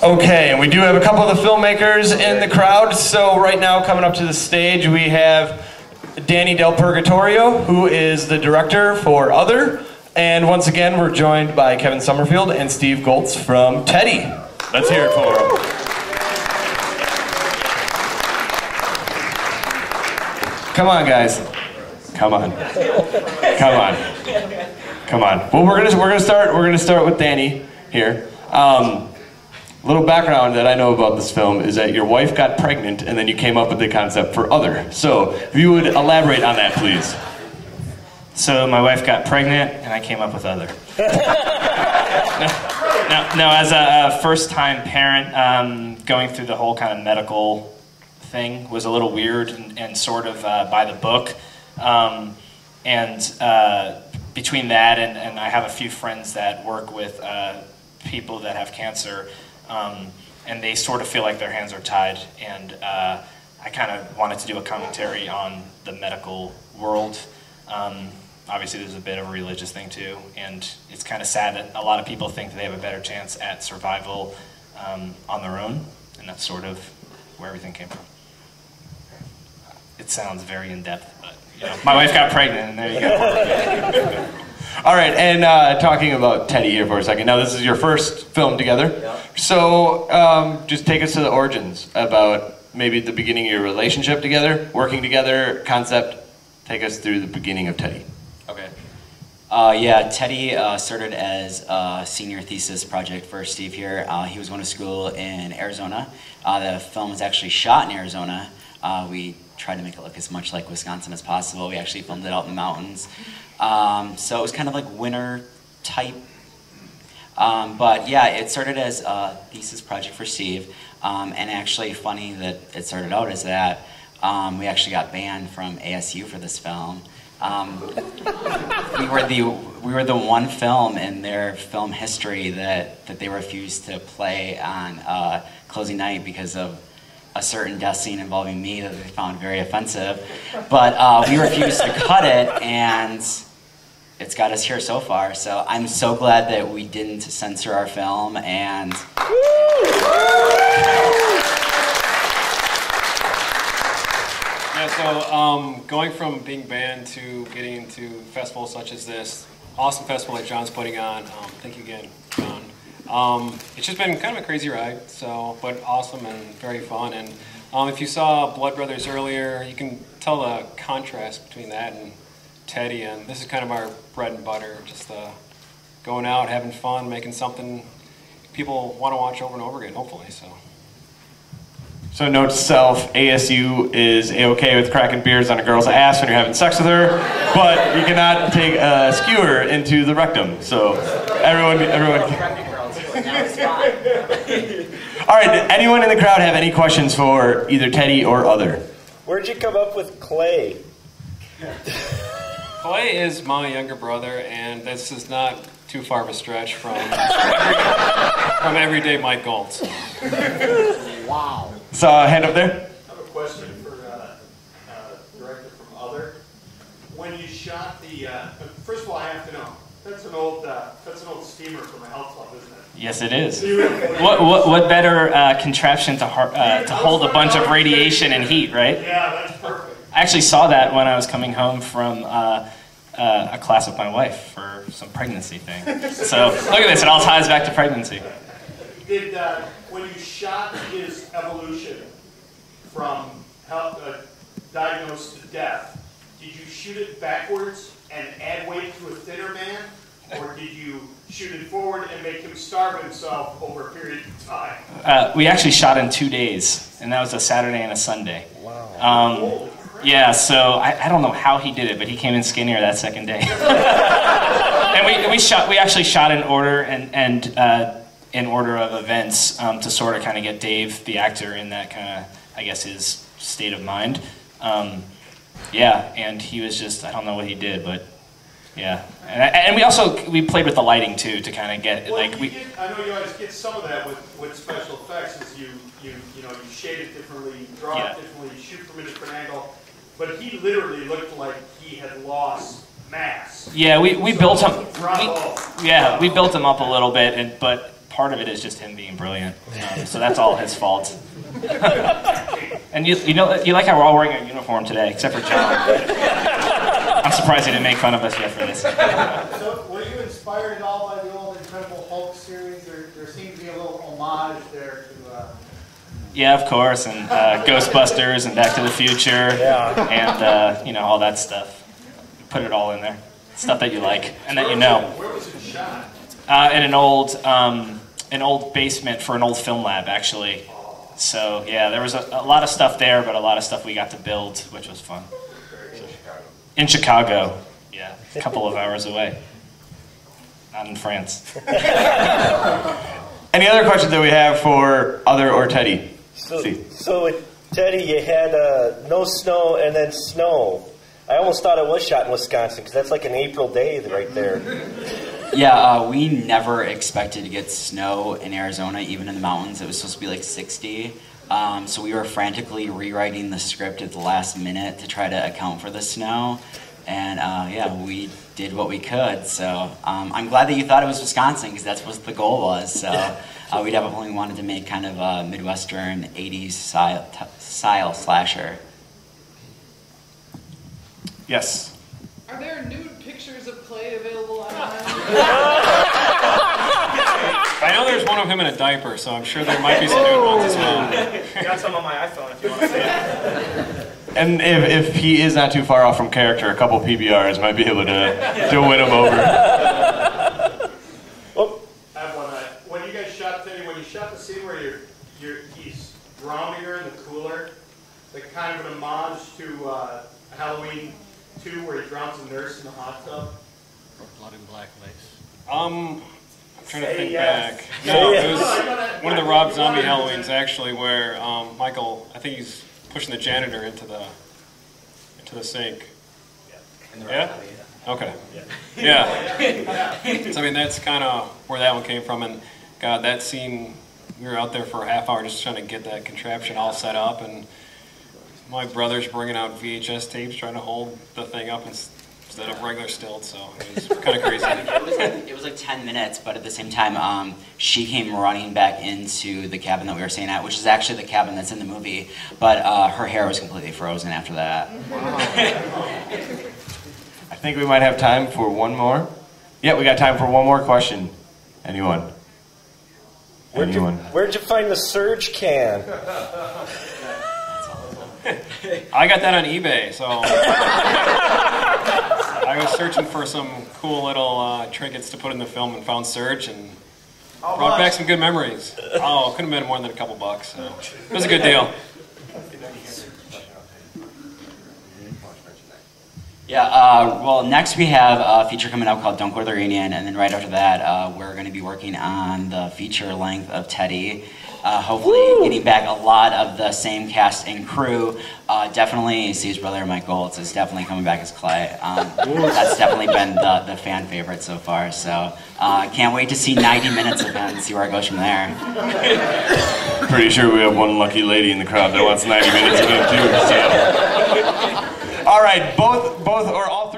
Okay, and we do have a couple of the filmmakers in the crowd. So right now, coming up to the stage, we have Danny Del Purgatorio, who is the director for Other. And once again, we're joined by Kevin Summerfield and Steve Goltz from Teddy. Let's hear it for them. Come on, guys. Come on. Come on. Come on. Well, we're gonna start with Danny here. Little background that I know about this film is that your wife got pregnant and then you came up with the concept for Other. So if you would elaborate on that, please. So my wife got pregnant and I came up with Other. Now, as a first-time parent, going through the whole kind of medical thing was a little weird and sort of by the book. Between that and I have a few friends that work with people that have cancer, and they sort of feel like their hands are tied, and I kind of wanted to do a commentary on the medical world. Obviously there's a bit of a religious thing too, and it's kind of sad that a lot of people think that they have a better chance at survival on their own, and that's sort of where everything came from. It sounds very in-depth, but you know, my wife got pregnant, and there you go. All right, and talking about Teddy here for a second. Now, this is your first film together. Yeah. So just take us to the origins about maybe the beginning of your relationship together, working together, concept. Take us through the beginning of Teddy. Okay. Yeah, Teddy started as a senior thesis project for Steve here. He was going to school in Arizona. The film was actually shot in Arizona. We tried to make it look as much like Wisconsin as possible. We actually filmed it out in the mountains. So it was kind of like winter type. But yeah, it started as a thesis project for Steve. And actually funny that it started out is that we actually got banned from ASU for this film. We were the one film in their film history that they refused to play on closing night because of a certain death scene involving me that they found very offensive. But we refused to cut it, and it's got us here so far. So I'm so glad that we didn't censor our film, and yeah, so going from being banned to getting into festivals such as this, awesome festival that John's putting on, thank you again, John. It's just been kind of a crazy ride, but awesome and very fun. And if you saw Blood Brothers earlier, you can tell the contrast between that and Teddy, and this is kind of our bread and butter, just going out, having fun, making something people want to watch over and over again, hopefully. So note to self, ASU is A-okay with cracking beers on a girl's ass when you're having sex with her, but you cannot take a skewer into the rectum. So everyone. All right, anyone in the crowd have any questions for either Teddy or Other? Where'd you come up with Clay? Clay is my younger brother, and this is not too far of a stretch from everyday Mike Goltz. Wow. So hand up there. I have a question for director from Other. When you shot the, first of all, I have to know, that's an old steamer from a health club, isn't it? Yes, it is. What better contraption to hold a bunch of radiation and heat, right? Yeah, that's perfect. I actually saw that when I was coming home from a class with my wife for some pregnancy thing. So look at this, it all ties back to pregnancy. Did when you shot his evolution from diagnosed to death, did you shoot it backwards and add weight to a thinner man? Or did you shoot it forward and make him starve himself over a period of time? We actually shot in 2 days, and that was a Saturday and a Sunday. Wow. Yeah, so I don't know how he did it, but he came in skinnier that second day. And we actually shot in order and in order of events to sort of kind of get Dave, the actor, in that kind of, I guess, his state of mind. Yeah, and he was just, I don't know what he did, but yeah. And we played with the lighting too to kind of get well, like we. I know you always get some of that with special effects, is you shade it differently, draw it differently, shoot from a different angle. But he literally looked like he had lost mass. Yeah, we built him. We built him up a little bit, but part of it is just him being brilliant. So that's all his fault. And you like how we're all wearing a uniform today, except for John. I'm surprised he didn't make fun of us yet for this. So, were you inspired at all by the old Incredible Hulk series? There seems to be a little homage there to... Yeah, of course, and Ghostbusters and Back to the Future, and all that stuff. Put it all in there. Stuff that you like and that you know. Where was it shot? In an old basement for an old film lab, actually. So yeah, there was a lot of stuff there, but a lot of stuff we got to build, which was fun. In Chicago, yeah, a couple of hours away. Not in France. Any other questions that we have for Other or Teddy? So with Teddy, you had no snow and then snow. I almost thought it was shot in Wisconsin because that's like an April day right there. Yeah, we never expected to get snow in Arizona, even in the mountains. It was supposed to be like 60. So we were frantically rewriting the script at the last minute to try to account for the snow. And yeah, we did what we could. So I'm glad that you thought it was Wisconsin because that's what the goal was. So we definitely wanted to make kind of a Midwestern 80s style slasher. Yes. Are there nude pictures of Clay available online? I know there's one of him in a diaper, so I'm sure there might be some nude ones as well. I got some on my iPhone if you want to see it. And if he is not too far off from character, a couple PBRs might be able to win him over. I have one. When you guys shot Teddy, when you shot the scene where he's drowning her in the cooler, like kind of an homage to Halloween 2, where he drowns a nurse in the hot tub. Blood and Black Lace. I'm trying to think yes. back. No, it was one of the Rob Zombie Halloweens actually, where Michael, I think he's pushing the janitor into the sink. Yeah. Okay. Yeah. So I mean, that's kind of where that one came from, and God, that scene, we were out there for a half hour just trying to get that contraption all set up, and my brother's bringing out VHS tapes trying to hold the thing up instead of regular stilts, so it was kind of crazy. It was like 10 minutes, but at the same time, she came running back into the cabin that we were staying at, which is actually the cabin that's in the movie, but her hair was completely frozen after that. I think we might have time for one more. Yeah, we got time for one more question. Anyone? Where'd you find the surge can? I got that on eBay, so I was searching for some cool little trinkets to put in the film and found Surge and brought back some good memories. Oh, couldn't have been more than a couple bucks. So it was a good deal. Yeah, well, next we have a feature coming out called Don't Go to the Reunion, and then right after that, we're going to be working on the feature length of Teddy. Hopefully getting back a lot of the same cast and crew. Definitely Steve's brother, Mike Goltz, is definitely coming back as Clay. That's definitely been the fan favorite so far, so can't wait to see 90 minutes of him and see where it goes from there. Pretty sure we have one lucky lady in the crowd that wants 90 minutes of him too, so. All right, both or all